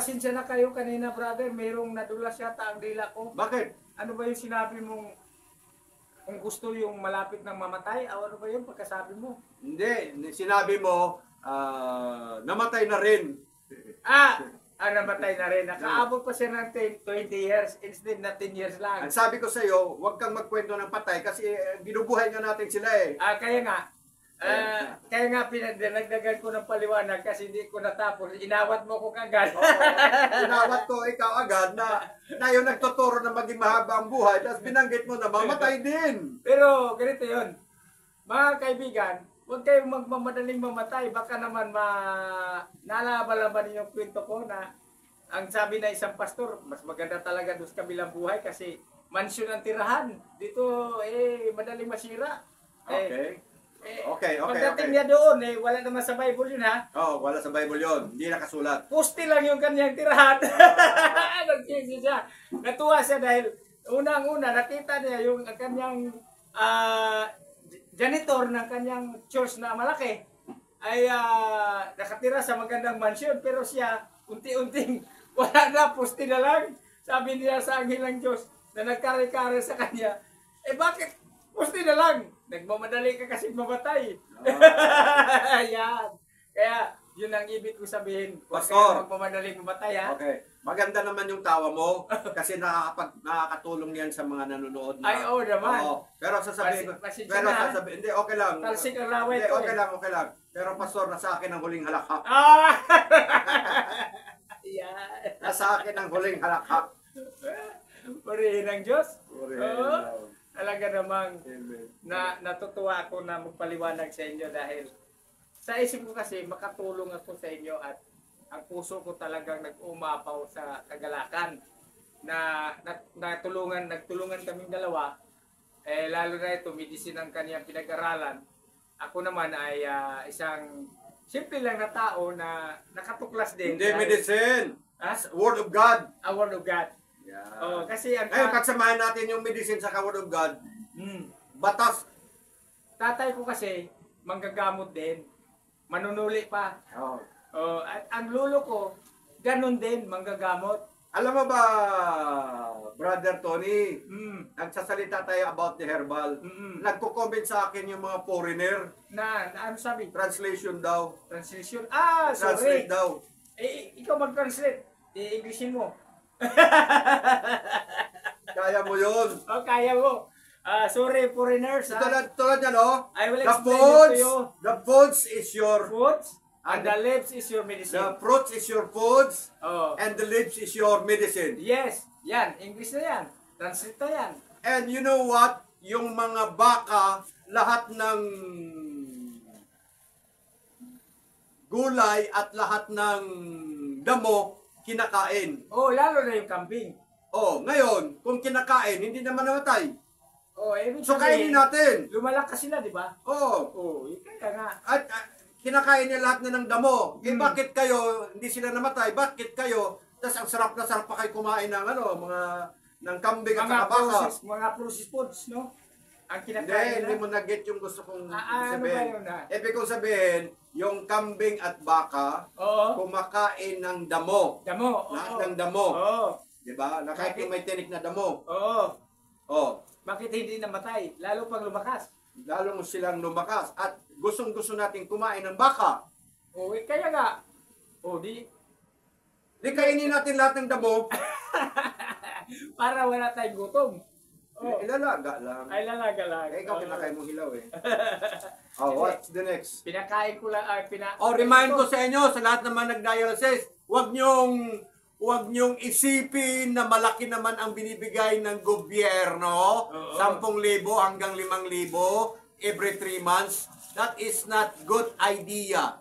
pasensya na kayo kanina, brother. Mayroong nadulas yata ang dila ko. Bakit? Ano ba yung sinabi mong kung gusto yung malapit ng mamatay? Ano ba yun pagkasabi mo? Hindi, sinabi mo, namatay na rin. Namatay na rin. Nakaabot pa siya ng 20 years instead na 10 years lang. Ang sabi ko sa iyo, huwag kang magkwento ng patay kasi binubuhay nga natin sila eh. Kaya nga pinagdagdagan ko ng paliwanag kasi hindi ko natapos. Inawat mo ko kagad. Inawat ko ikaw agad na yung nagtuturo na maging mahaba ang buhay, tapos binanggit mo na mamatay din. Pero ganito yun. Mga kaibigan, huwag kayong magmamadaling mamatay. Baka naman naalala-balaban yung kwento ko na ang sabi na isang pastor, mas maganda talaga doon sa kabilang buhay kasi mansyon ang tirahan. Dito, madaling masira. Okay. Pagdating niya doon, wala naman sa Bible yun ha. Wala sa Bible yun. Hindi nakasulat. Pusti lang yung kanyang tirahan. Nag-cheesy siya. Natuwa siya dahil unang-una nakita niya yung kanyang janitor ng kanyang church na malaki ay nakatira sa magandang mansion pero siya unti-unting wala na, pusti na lang. Sabi niya sa anghel ng Diyos na nagkare-kare sa kanya, bakit pusti na lang? Nagmamadali ka kasi mamatay. Yan. Kaya yun ang ibig ko sabihin. Huwag kayo magmamadaling mamatay ha. Okay. Maganda naman yung tawa mo kasi nakakatulong yan sa mga nanonood na. Ay, oo naman. Pero sasabihin hindi, okay lang. Talsik ang laway hindi, ko okay lang. Pero pastor, nasa akin ang huling halakhak. Yan. Nasa akin ang huling halakhak. Purihin ng Diyos. Purihin. Talaga namang natutuwa ako na magpaliwanag sa inyo dahil sa isip ko kasi makatulong ako sa inyo at ang puso ko talagang nag-umapaw sa kagalakan na nagtulungan kaming dalawa lalo na ito medicine ang kaniyang pinag-aralan. Ako naman ay isang simple lang na tao na nakatuklas din. Hindi medicine. Word of God. A Word of God. Yeah. Kasi ngayon, pagsamahin natin yung medicine sa Word of God. Batas. Tatay ko kasi, manggagamot din. Manunuli pa. At ang lolo ko, ganun din, manggagamot. Alam mo ba, Brother Tony, nagsasalita tayo about the herbal. Nagko-comment sa akin yung mga foreigner. Ano sabi? Translation daw. Translation? Translate sorry. daw. Ikaw mag-translate. I-Englishin mo. Kaya mo yun. Kaya mo. Sorry, foreigners. Tulad yan, I will explain it to you. The foods is your... Foods? And the lips is your medicine. The fruits is your foods. And the lips is your medicine. Yes. Yan. English na yan. Translate na yan. And you know what? Yung mga baka, lahat ng gulay at lahat ng damo, kinakain. Lalo na yung kambing. Ngayon, kung kinakain, hindi naman namatay. So, kainin sabihin, natin. Lumalakas sila, di ba? Kaya nga. At kinakain niya lahat na ng damo. Bakit kayo, hindi sila namatay? Bakit kayo, tas ang sarap na sarap pa kayo kumain ng ng kambing at saka baka. Mga processed foods, no? Ang kinakain Hindi mo na-get yung gusto kong sabihin. Ibig kong sabihin, yung kambing at baka, kumakain ng damo. Lahat ng damo. Diba? Kahit yung may tinik na damo. Bakit hindi namatay? Lalo pang lumakas. Lalo silang lumakas. At gustong-gusto natin kumain ng baka. Kaya nga. Di kainin natin lahat ng damo. Para wala tayong gutom. Ilalaga lang. Ay, lalaga lang. Ikaw kinakain mo hilaw eh. What's the next? Pinakain ko lang. Remind ko sa inyo, sa lahat naman nag-dialysis, huwag niyong isipin na malaki naman ang binibigay ng gobyerno. 10,000 hanggang 5,000 every 3 months. That is not good idea.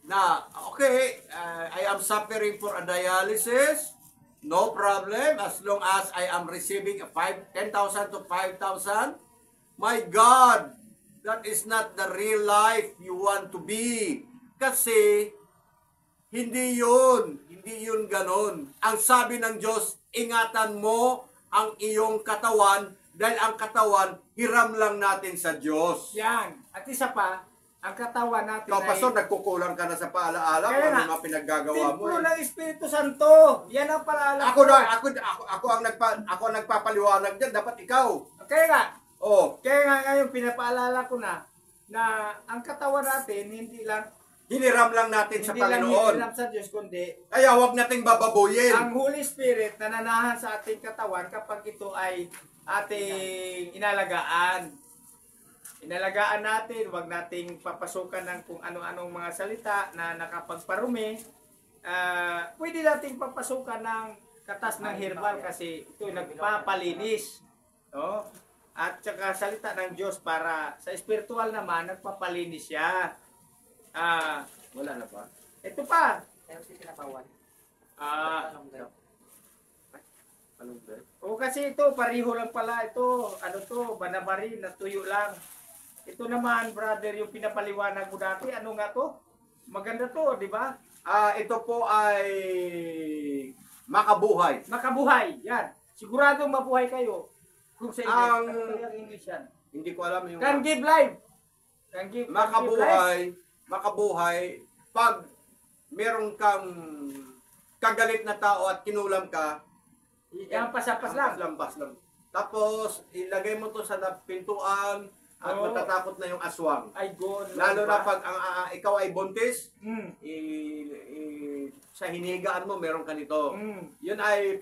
I am suffering for a dialysis. No problem, as long as I am receiving 10,000 to 5,000. My God, that is not the real life you want to be. Kasi, hindi yun ganon. Ang sabi ng Diyos, ingatan mo ang iyong katawan, dahil ang katawan, hiram lang natin sa Diyos. Yan. At isa pa, ang katawan natin Ikaw, Pastor, nagkukulang ka na sa paalaala kung Kaya ano nga, mga pinaggagawa mo. templo Eh. ng Espiritu Santo. Yan ang paalala Ako ang nagpapaliwanag diyan, dapat ikaw. Kaya nga, Oh, kaya nga ngayon pinapaalala ko na ang katawan natin hindi lang hiniram lang natin sa Panginoon. hiniram sa Diyos kundi Kaya huwag nating bababuyin. ang Holy Spirit nananahan sa ating katawan kapag ito ay ating inalagaan. Inalagaan natin, huwag nating papasukan ng kung ano-anong mga salita na nakapagparumi. Pwede nating papasukan ng katas ng herbal kasi ito nagpapalinis. No? At saka salita ng Diyos para sa spiritual naman, nagpapalinis siya. Wala na pa. Ito pa. Anong bread? O kasi ito, pareho lang pala. Ito, ano to, banabari, natuyo lang. Ito naman, brother, yung pinapaliwanag mo dati, ano nga to? Maganda to, di ba? Ito po ay makabuhay. Makabuhay, yan. Siguradong mabuhay kayo. Kung sa English, Ang- ano yung English yan? Hindi ko alam yung Can give life. Can give life. makabuhay pag meron kang kagalit na tao at kinulam ka, Yan, pasapas lang. lampas lang. Tapos ilagay mo to sa pintuan at Oo. matatakot na yung aswang. Ay, God. Lalo na pag ikaw ay buntis, Mm. sa hinigaan mo meron ka nito. Mm. Yun ay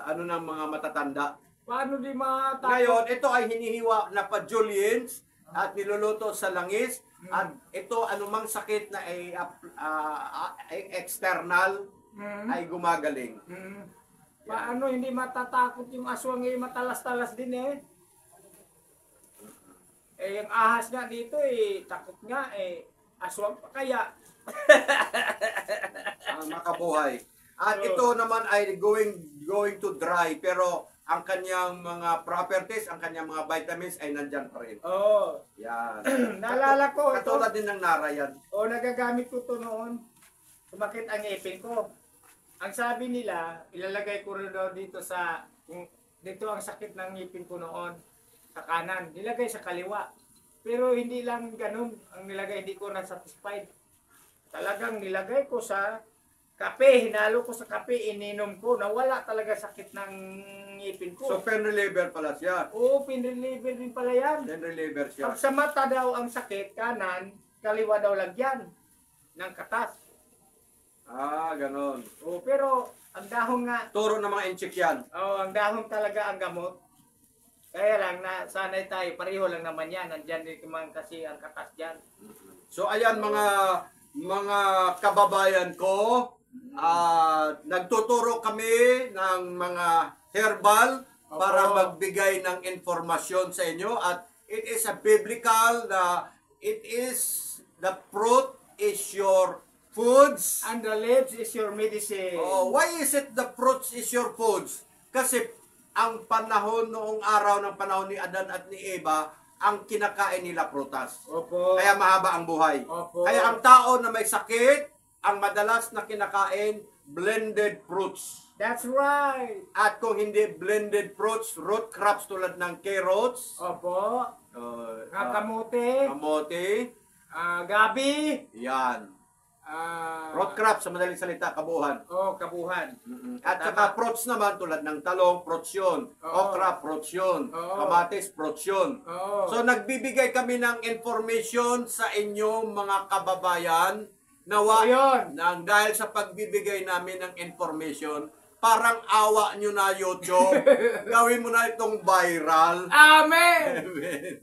ano ng mga matatanda. Paano di matakot? Ngayon, ito ay hinihiwa na pa juliens at niluluto sa langis. At ito, anumang sakit na ay external Mm. ay gumagaling. Mm. Paano hindi matatakot yung aswang matalas-talas din eh. Yung ahas nga dito takot nga aswang pa kaya. Makabuhay. At So, ito naman ay going to dry, pero ang kanyang mga properties, ang kanyang mga vitamins ay nandyan pa rin. Oo. Yan. Naalala ko ito. Katulad din ng narayan. Nagagamit ko to noon. Sumakit ang ngipin ko. Ang sabi nila, ilalagay ko rin daw dito dito ang sakit ng ngipin ko noon. Sa kanan. Nilagay sa kaliwa. Pero hindi lang ganun. Ang nilagay, hindi ko na-satisfied. Talagang nilagay ko sa kape. Hinalo ko sa kape. Ininom ko. Nawala talaga sakit ng ngipin ko. So, pain reliever pala siya. Oo, pinreliver din pala yan. Pain reliever siya. Pag sa mata daw ang sakit, kanan, kaliwa daw lagyan ng katas. Ganon. Pero ang dahon nga, Turo ng mga inchik yan. ang dahon talaga ang gamot. Kaya lang, sanay tayo, pareho lang naman yan. Nandyan din naman kasi ang katas dyan. So, ayan mga kababayan ko, nagtuturo kami ng mga herbal para magbigay ng informasyon sa inyo at it is a biblical the fruit is your foods. And the leaves is your medicine. Why is it the fruits is your foods? Kasi ang panahon noong araw ng panahon ni Adan at ni Eva, ang kinakain nila prutas. Opo. Kaya mahaba ang buhay. Opo. Kaya ang tao na may sakit, ang madalas na kinakain, blended fruits. That's right. At kung hindi blended fruits, root crops tulad ng carrots, Opo. Kamote. kamote, Gabi. yan. Root crops, sa madaling salita, kabuhan. Kabuhan. At saka fruits naman tulad ng talong, fruits yun. Okra, fruits yun. Oo. Kamatis, fruits yun. Oo. So nagbibigay kami ng information sa inyong mga kababayan nawa Ayun. dahil sa pagbibigay namin ng information, parang awa nyo na YouTube. Gawin mo na itong viral. Amen.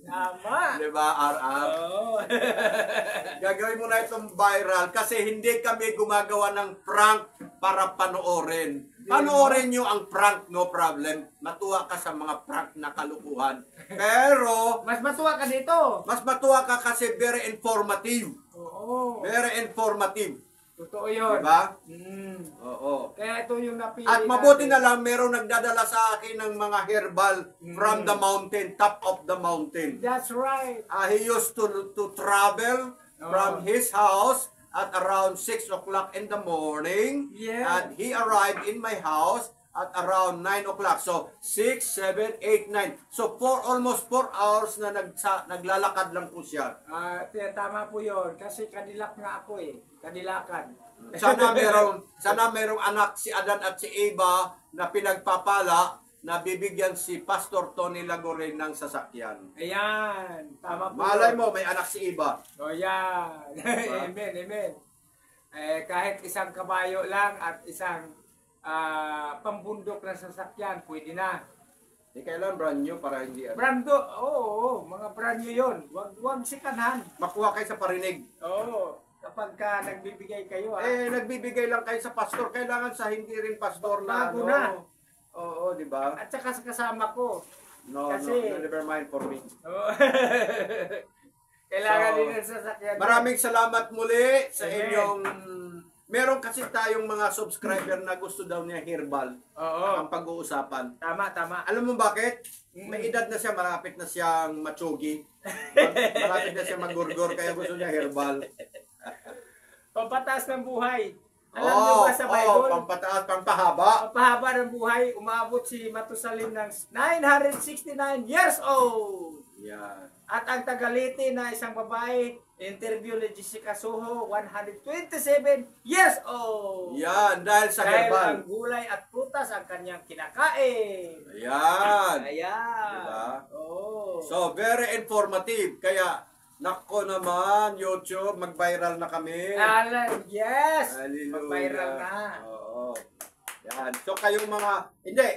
Tama. Diba, RR? Oo. Gagawin mo na itong viral kasi hindi kami gumagawa ng prank para panoorin. Panoorin nyo ang prank, no problem. Matuwa ka sa mga prank na kalukuhan. Pero, Mas matuwa ka dito. mas matuwa ka kasi very informative. Oo. Very informative. Totoo yun. Diba? Oo. Kaya ito yung napili At mabuti na lang, merong nagdadala sa akin ng mga herbal from the mountain, top of the mountain. That's right. He used to travel from his house at around 6 o'clock in the morning. Yeah. And he arrived in my house at around 9 o'clock. So, 6, 7, 8, 9. So, almost 4 hours na naglalakad lang po siya. Tama po yun. Kasi kadilak nga ako eh. Kadilakan. Sana merong anak si Adan at si Eva na pinagpapala na bibigyan si Pastor Tony Lagorin ng sasakyan. Ayan. Tama po. Malay yun. mo, may anak si Eva. O yan. Amen, amen. Kahit isang kabayo lang at isang pambundok na sasakyan, pwede na. Di kailan brand new para hindi Brando, oo, mga brand new yun. Wag sikanhan. makuha kayo sa parinig. Oo, kapag ka nagbibigay kayo, Nagbibigay lang kayo sa pastor. Kailangan sa hindi rin pastor na. Bago na. Oo, di ba? At saka sa kasama ko. No, never mind for me. Oo. Kailangan So, din ng sasakyan. Maraming salamat muli sa Amen. inyong... Meron kasi tayong mga subscriber na gusto daw niya herbal Oo. ang pag-uusapan. Tama, tama. Alam mo bakit? May edad na siya, malapit na siyang matsugi. Malapit na siya magurgur, kaya gusto niya herbal. Pampataas ng buhay. Alam niyo ba sa Bible? Pampataas, pampahaba. Pahaba ng buhay, umabot si Matusalem ng 969 years old. Yan. At ang tagaliti na isang babae, interview ni Jessica Soho, 127 years old. Yan, dahil sa Dahil herbal. ang gulay at prutas ang kanyang kinakain. Yan. Ayan. Diba? Oh. So, very informative. Kaya, nako naman, YouTube, mag-viral na kami. Alan, yes! Hallelujah. Mag-viral na. Oo. Yan. So, kayong mga, hindi,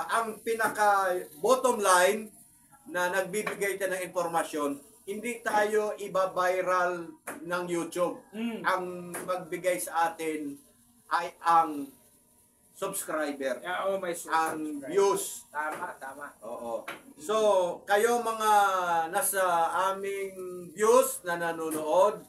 ang pinaka bottom line na nagbibigay tayo ng informasyon, hindi tayo iba-viral ng YouTube. Ang magbigay sa atin ay ang subscriber, May ang views. Tama, tama. Oo. So, kayo mga nasa aming views na nanonood,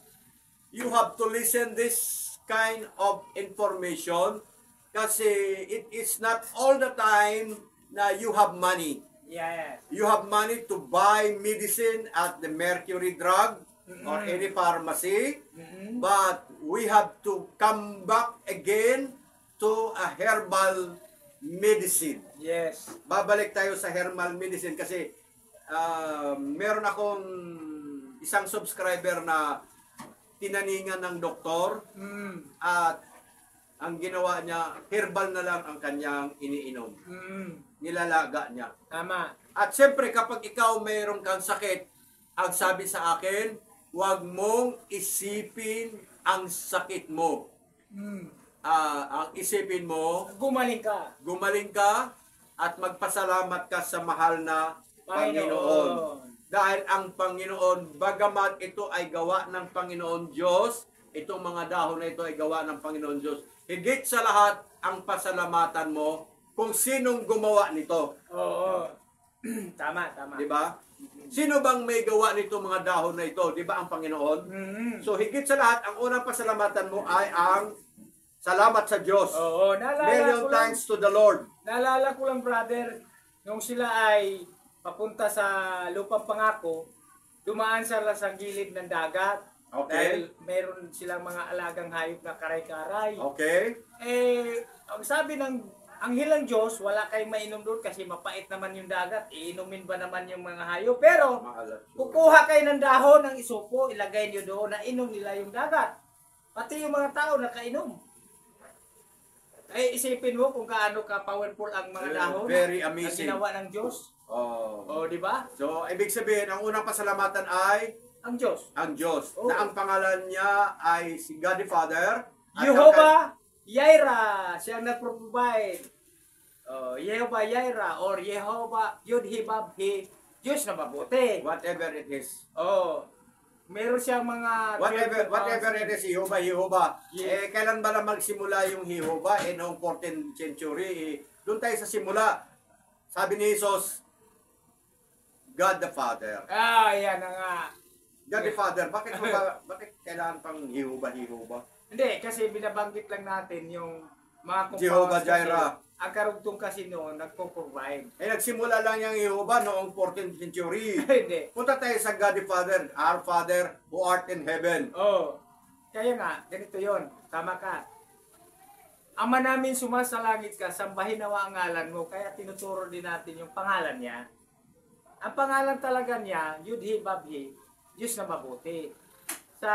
you have to listen this kind of information kasi it is not all the time na you have money. Yes. You have money to buy medicine at the Mercury Drug or any pharmacy, but we have to come back again to a herbal medicine. Yes. Babalik tayo sa herbal medicine kasi meron akong isang subscriber na tinaningan ng doktor at ang ginawa niya, herbal na lang ang kanyang iniinom. Nilalaga niya. Tama. At siyempre, kapag ikaw mayroon kang sakit, ang sabi sa akin, huwag mong isipin ang sakit mo. Ang isipin mo, Gumaling ka. gumaling ka at magpasalamat ka sa mahal na Panginoon. Dahil ang Panginoon, bagamat ito ay gawa ng Panginoon Diyos, itong mga dahon na ito ay gawa ng Panginoon Diyos, higit sa lahat, ang pasalamatan mo kung sinong gumawa nito. Oo. Tama, tama. Di ba? Sino bang may gawa nito mga dahon na ito? Di ba ang Panginoon? So higit sa lahat, ang unang pasalamatan mo ay ang salamat sa Diyos. Oo, Million thanks to the Lord. Naalala ko lang, brother, nung sila ay papunta sa lupang pangako, dumaan sila sa gilid ng dagat. Okay. Dahil meron silang mga alagang hayop na karay-karay. Okay? Ang sabi ng anghel ng Diyos, wala kayong mainom doon kasi mapait naman yung dagat. Iinumin ba naman yung mga hayop? Pero, kukuha kayo ng dahon ng isupo, ilagay nyo doon na inom nila yung dagat. Pati yung mga tao nakainom. Isipin mo kung gaano ka powerful ang mga dahon Very na amazing. ginawa ng Diyos. Di ba? So, ibig sabihin, ang unang pasalamatan ay Ang Diyos. ang Diyos. Oh. Na ang pangalan niya ay si God the Father. At Jehovah Yaira, siya nagpro-provide. Jehovah Yaira or Jehovah Yud-Hibab-He, Diyos na mabuti. whatever it is. Meron siyang mga... Whatever it is, Jehovah. Yes. Kailan ba na magsimula yung Jehovah? Noong 14th century. Doon tayo sa simula. Sabi ni Jesus, God the Father. Yan na nga. God the Father, bakit kailangan pang Jehovah? Hindi, kasi binabanggit lang natin yung mga compounds. Jehovah kasi Jireh. Ang karugtong kasi noon, nagpo-provide. Nagsimula lang yung Jehovah noong 14th century. Hindi. Punta tayo sa God the Father, our Father who art in heaven. Kaya nga, ganito yon. Tama ka. Ama namin sumasalangit ka, sambahin nawa ang ngalan mo. Kaya tinuturo din natin yung pangalan niya. Ang pangalan talaga niya, Yudhi Babhi, Diyos na mabuti. Sa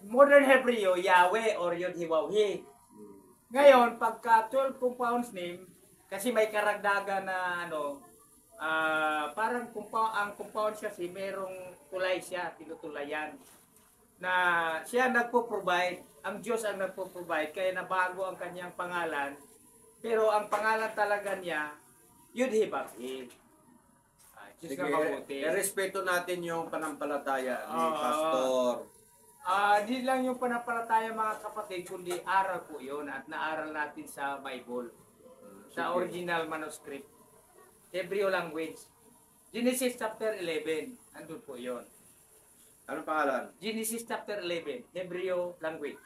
modern Hebreo, Yahweh or Yudhi Wawhi. Ngayon, pagka 12 compounds name, kasi may karagdagan na parang ang compounds kasi merong tulay siya, tinutulayan. Na siya nagpo-provide, ang Diyos ang nagpo-provide, kaya nabago ang kanyang pangalan. Pero ang pangalan talaga niya, Yudhi Babhi. Diyos Sige, na mabuti. respeto natin yung panampalataya ni Oo. Pastor. Di lang yung panampalataya mga kapatid, kundi aral po yun at naaral natin sa Bible. Sa Sige. original manuscript. Hebrew language. Genesis chapter 11. Andun po yun. Anong pangalan? Genesis chapter 11. Hebrew language.